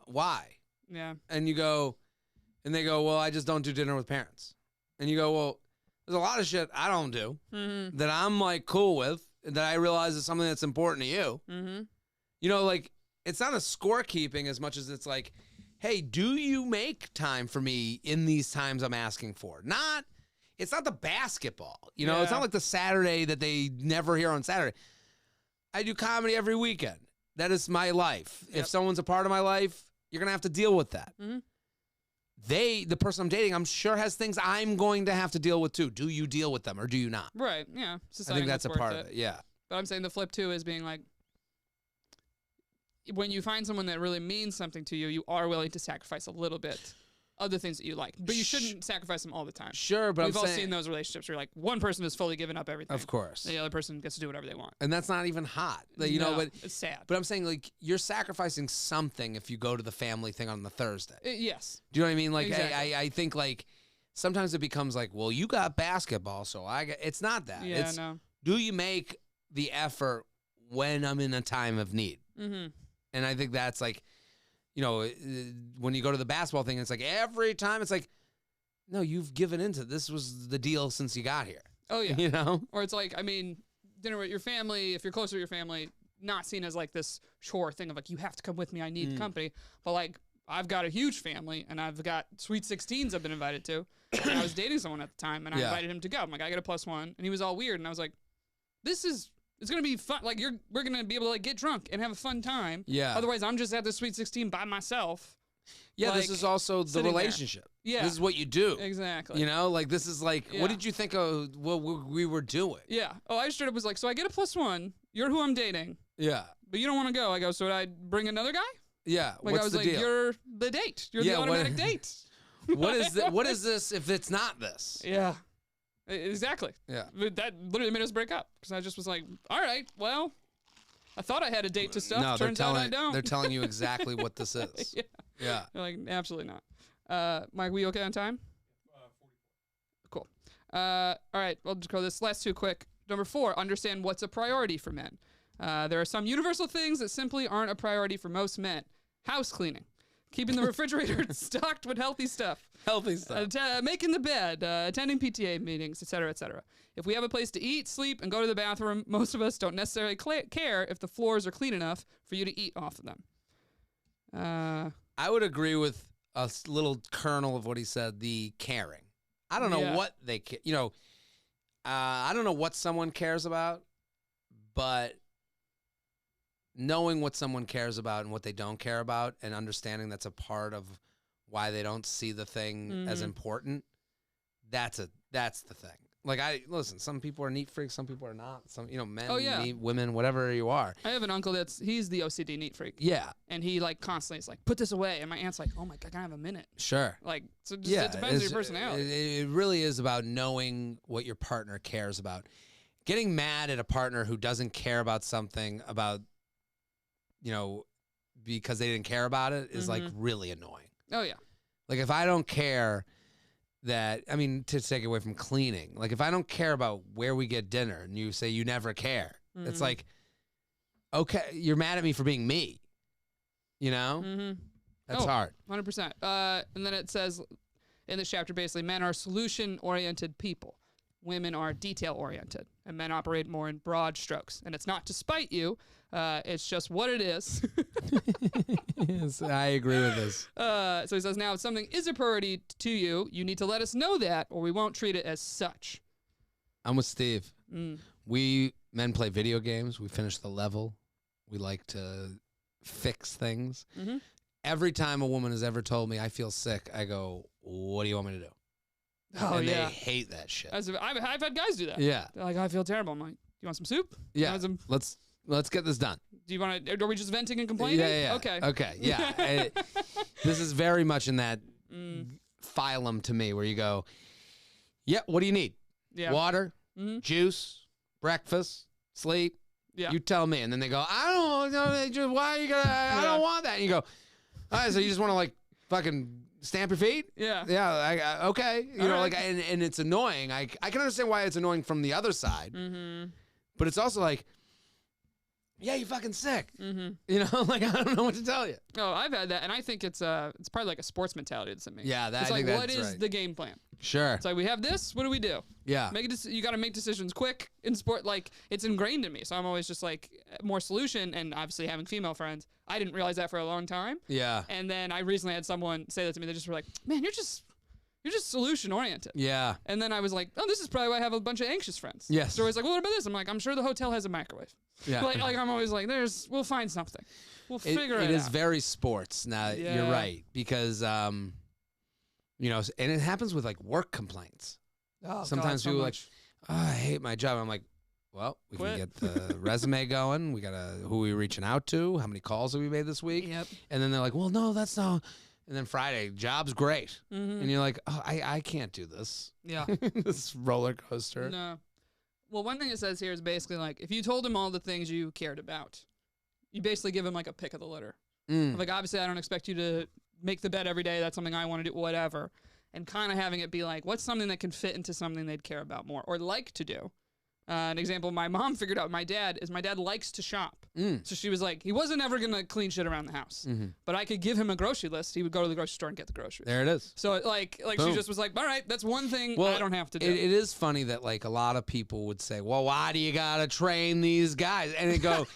why? Yeah. And you go, and they go, well, I just don't do dinner with parents. And you go, well, there's a lot of shit I don't do that I'm like cool with, that I realize is something that's important to you. You know, like, it's not a scorekeeping as much as it's like, hey, do you make time for me in these times I'm asking for? It's not the basketball. You know, it's not like the Saturday that they never hear on Saturday. I do comedy every weekend. That is my life. If someone's a part of my life, you're going to have to deal with that. The person I'm dating, I'm sure has things I'm going to have to deal with too. Do you deal with them or do you not? Right. Yeah. I think that's a part of it. Yeah. But I'm saying the flip too is being like, when you find someone that really means something to you, you are willing to sacrifice a little bit of the things that you like. But you shouldn't sacrifice them all the time. Sure, but we've all seen those relationships where like one person has fully given up everything. Of course. The other person gets to do whatever they want. And that's not even hot. Like, you know, but it's sad. But I'm saying, like, you're sacrificing something if you go to the family thing on the Thursday. Yes. Do you know what I mean? Like, exactly. I think, like, sometimes it becomes like, well, you got basketball, so I got... It's not that. Yeah, it's, no. Do you make the effort when I'm in a time of need? And I think that's like, you know, when you go to the basketball thing, it's like every time it's like, no, you've given into this was the deal since you got here. Oh, yeah. You know? Or it's like, I mean, dinner with your family, if you're closer to your family, not seen as like this chore thing of like, you have to come with me, I need company. But like, I've got a huge family and I've got Sweet 16s I've been invited to. And I was dating someone at the time and I invited him to go. I'm like, I get a +1. And he was all weird. And I was like, it's going to be fun. Like, we're going to be able to like get drunk and have a fun time. Yeah. Otherwise, I'm just at the Sweet 16 by myself. Yeah, like, this is also the relationship. There. Yeah. This is what you do. Exactly. You know, like, this is like, what did you think of what we were doing? Yeah. Oh, I straight up was like, so I get a +1. You're who I'm dating. Yeah. But you don't want to go. I go, so would I bring another guy? Yeah. Like, What's I was the like, deal? you're the date. You're the automatic date. What is this if it's not this? Yeah. Exactly. Yeah. That literally made us break up because I just was like, all right, well, I thought I had a date to stuff. No, Turns out I don't. They're telling you exactly what this is. Yeah. They're like, absolutely not. Mike, we okay on time? 44. Cool. All right, I'll just go this last two quick. Number 4, understand what's a priority for men. There are some universal things that simply aren't a priority for most men. House cleaning. Keeping the refrigerator stocked with healthy stuff. Healthy stuff. Making the bed, attending PTA meetings, etc., etc. If we have a place to eat, sleep, and go to the bathroom, most of us don't necessarily care if the floors are clean enough for you to eat off of them. I would agree with a little kernel of what he said, the caring. I don't know what they, you know, I don't know what someone cares about, but knowing what someone cares about and what they don't care about and understanding that's a part of why they don't see the thing as important, that's the thing. Like, listen, some people are neat freaks, some people are not. Some, you know, men, neat, women, whatever you are. I have an uncle he's the OCD neat freak. Yeah. And he like constantly is like, put this away. And my aunt's like, oh my God, can I have a minute? Sure. Like, so just, it depends on your personality. It really is about knowing what your partner cares about. Getting mad at a partner who doesn't care about something about, you know, because they didn't care about it is like really annoying. Oh yeah. Like, if I don't care that, I mean, to take away from cleaning, like, if I don't care about where we get dinner and you say you never care, it's like, okay, you're mad at me for being me, you know? That's hard. 100%. And then it says in this chapter, basically, men are solution-oriented people. Women are detail-oriented, and men operate more in broad strokes. And it's not to spite you. It's just what it is. Yes, I agree with this. So he says, now, if something is a priority to you, you need to let us know that, or we won't treat it as such. I'm with Steve. Men play video games. We finish the level. We like to fix things. Mm-hmm. Every time a woman has ever told me I feel sick, I go, what do you want me to do? Oh, and yeah. they hate that shit. I've had guys do that. Yeah. They're like, I feel terrible. I'm like, you want some soup? Yeah. You want some... Let's get this done. Do you want to? Are we just venting and complaining? Yeah. Okay. Yeah. This is very much in that phylum to me where you go, yeah, what do you need? Yeah. Water, juice, breakfast, sleep. Yeah. You tell me. And then they go, I don't know. Why are you going to, I don't want that. And you go, all right, so you just want to like fucking stamp your feet? Yeah. Yeah. Okay. You know, right. like, and it's annoying. I can understand why it's annoying from the other side. Mm-hmm. But it's also like, yeah, you're fucking sick. Mm-hmm. You know, like, I don't know what to tell you. Oh, I've had that, and I think it's probably like a sports mentality that's in me. Yeah, it's I like, think what that's is right. the game plan? Sure. It's like, we have this. What do we do? Yeah. You got to make decisions quick in sport. Like, it's ingrained in me, so I'm always just like more solution. And obviously, having female friends, I didn't realize that for a long time. Yeah. And then I recently had someone say that to me. They just were like, "Man, you're just solution oriented." Yeah. And then I was like, "Oh, this is probably why I have a bunch of anxious friends." Yes. So always like, "Well, what about this?" I'm like, "I'm sure the hotel has a microwave." Yeah. Like I'm always like, we'll find something. We'll figure it out. It is very sports. Now, Yeah. you're right. Because, you know, and it happens with like work complaints. Oh, Sometimes God, so people are like, much. oh, I hate my job. I'm like, well, we Quit. can get the resume going. We got who are we reaching out to? How many calls have we made this week? Yep. And then they're like, well, no, that's not. And then Friday, job's great. Mm-hmm. And you're like, oh, I can't do this. Yeah. This roller coaster. No. Well, one thing it says here is basically like, if you told him all the things you cared about, you basically give him like a pick of the litter. Like, obviously, I don't expect you to make the bed every day. That's something I want to do, whatever. And kind of having it be like, what's something that can fit into something they'd care about more or like to do? An example my mom figured out, my dad likes to shop. So she was like, he wasn't ever going to clean shit around the house. But I could give him a grocery list. He would go to the grocery store and get the groceries. There it is. So like Boom. she just was like, all right, that's one thing Well, I don't have to do. It is funny that like a lot of people would say, well, why do you got to train these guys? And they go,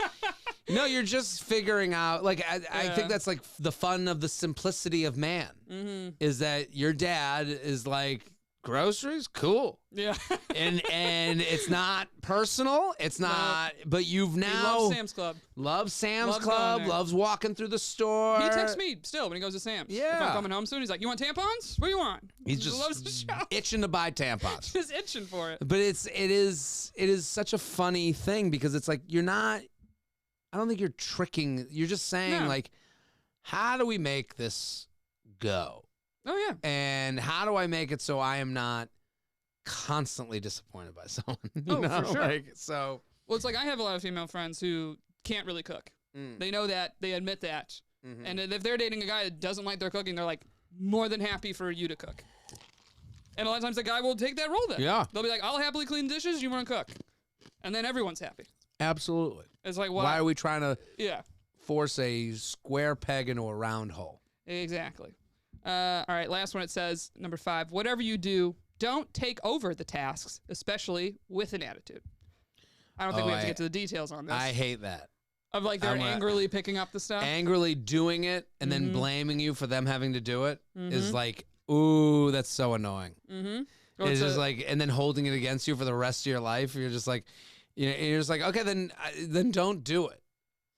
no, you're just figuring out. Like, I think that's like the fun of the simplicity of man is that your dad is like, groceries, cool. Yeah. and it's not personal. It's not, but you've now He loves Sam's Club. Loves Sam's Loves Club, going there. loves walking through the store. He texts me still when he goes to Sam's. If Yeah. I'm coming home soon, he's like, you want tampons? What do you want? He's He just loves the shop. itching to buy tampons. Just itching for it. But it is such a funny thing because it's like you're not. I don't think you're tricking. You're just saying No. like, how do we make this go? Oh, yeah. And how do I make it so I am not constantly disappointed by someone? You Oh, know? for sure. Like, so. Well, it's like I have a lot of female friends who can't really cook. They know that. They admit that. And if they're dating a guy that doesn't like their cooking, they're like more than happy for you to cook. And a lot of times the guy will take that role then. Yeah. They'll be like, I'll happily clean dishes. You want to cook. And then everyone's happy. Absolutely. It's like, Why are we trying to Yeah. force a square peg into a round hole? Exactly. All right, last one. It says, number 5, whatever you do, don't take over the tasks, especially with an attitude. I don't think we have to get to the details on this. I hate that. Of like they're angrily picking up the stuff. Angrily doing it and then blaming you for them having to do it is like, ooh, that's so annoying. Well, It's just like, and then holding it against you for the rest of your life. You're just like, you know, you're just like, okay, then don't do it.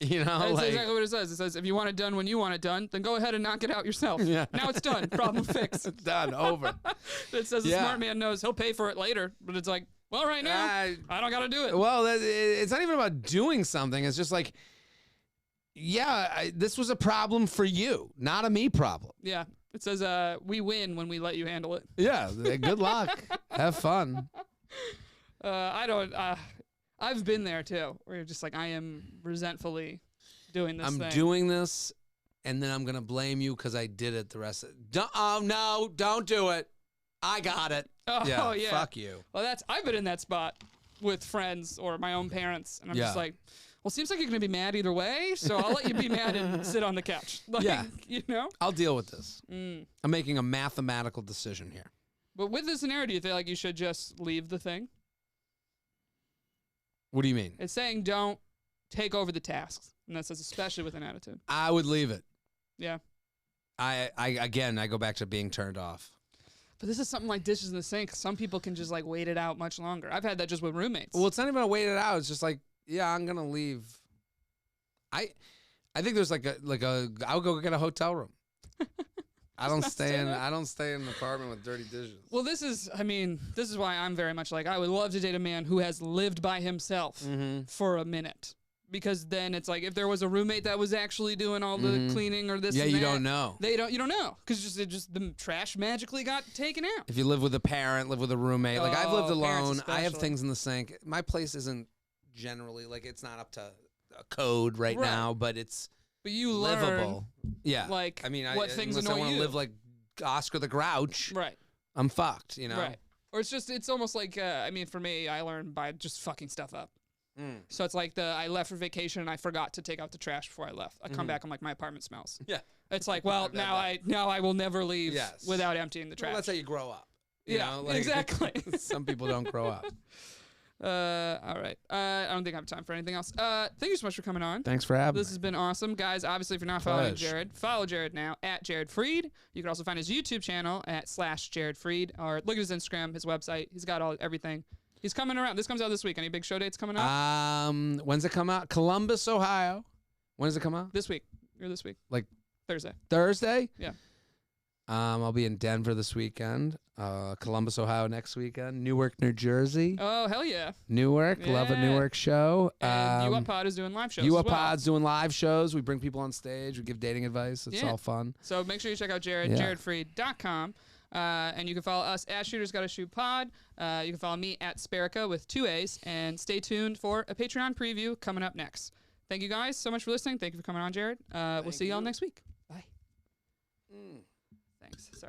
You know, That's like, exactly what it says. It says, if you want it done when you want it done, then go ahead and knock it out yourself. Yeah. Now it's done. Problem fixed. it's done, over. It says a smart man knows he'll pay for it later, but it's like, well, right now, I don't got to do it. Well, it's not even about doing something. It's just like, yeah, this was a problem for you, not a me problem. Yeah. It says, we win when we let you handle it. Yeah, good luck. Have fun. I've been there too, where you're just like, I am resentfully doing this thing. I'm doing this, and then I'm going to blame you because I did it the rest of no, don't do it. I got it. Oh, yeah. Fuck you. Well, I've been in that spot with friends or my own parents, and I'm just Yeah. like, well, seems like you're going to be mad either way, so I'll let you be mad and sit on the couch. Like, Yeah. You know? I'll deal with this. I'm making a mathematical decision here. But with this scenario, do you feel like you should just leave the thing? What do you mean? It's saying don't take over the tasks, and that says especially with an attitude. I would leave it. Yeah. I again, I go back to being turned off. But this is something like dishes in the sink. Some people can just like wait it out much longer. I've had that just with roommates. Well, it's not even a wait it out. It's just like, yeah, I'm gonna leave. I think there's like a I'll go get a hotel room. I don't stay in an apartment with dirty dishes. Well, this is why I'm very much like, I would love to date a man who has lived by himself for a minute. Because then it's like, if there was a roommate that was actually doing all the cleaning or this and that. Yeah, you don't know. You don't know. Because the trash magically got taken out. If you live with a parent, live with a roommate. Like, I've lived alone. I have especially. things in the sink. My place isn't generally, like, it's not up to a code right now, but it's you livable. Yeah. Like, I mean, what things unless annoy I want you. to live like Oscar the Grouch, Right. I'm fucked, you know? Right. Or it's almost like, for me, I learned by just fucking stuff up. So it's like I left for vacation and I forgot to take out the trash before I left. I come back, I'm like, my apartment smells. Yeah. It's like, well, now I will never leave without emptying the trash. Well, that's how you grow up. You know? Like, exactly. Some people don't grow up. All right. I don't think I have time for anything else. Thank you so much for coming on. Thanks for having me. This has been awesome. Guys, obviously, if you're not following Jared, follow Jared now at Jared Freid. You can also find his YouTube channel at /Jared Freid, or look at his Instagram, his website. He's got everything. He's coming around. This comes out this week. Any big show dates coming up? When's it come out? Columbus, Ohio. When does it come out? This week. Or this week. Like Thursday. Thursday? Yeah. I'll be in Denver this weekend. Columbus, Ohio next weekend. Newark, New Jersey. Oh, hell yeah. Newark. Love a Newark show. And You Up Pod is doing live shows. You Up Pod's doing live shows. We bring people on stage. We give dating advice. It's all fun. So make sure you check out Jared, jaredfreid.com. And you can follow us at Shooters Gotta Shoot Pod. You can follow me at Sperica with 2 A's. And stay tuned for a Patreon preview coming up next. Thank you guys so much for listening. Thank you for coming on, Jared. We'll see y'all next week. Bye. Thanks. Sorry.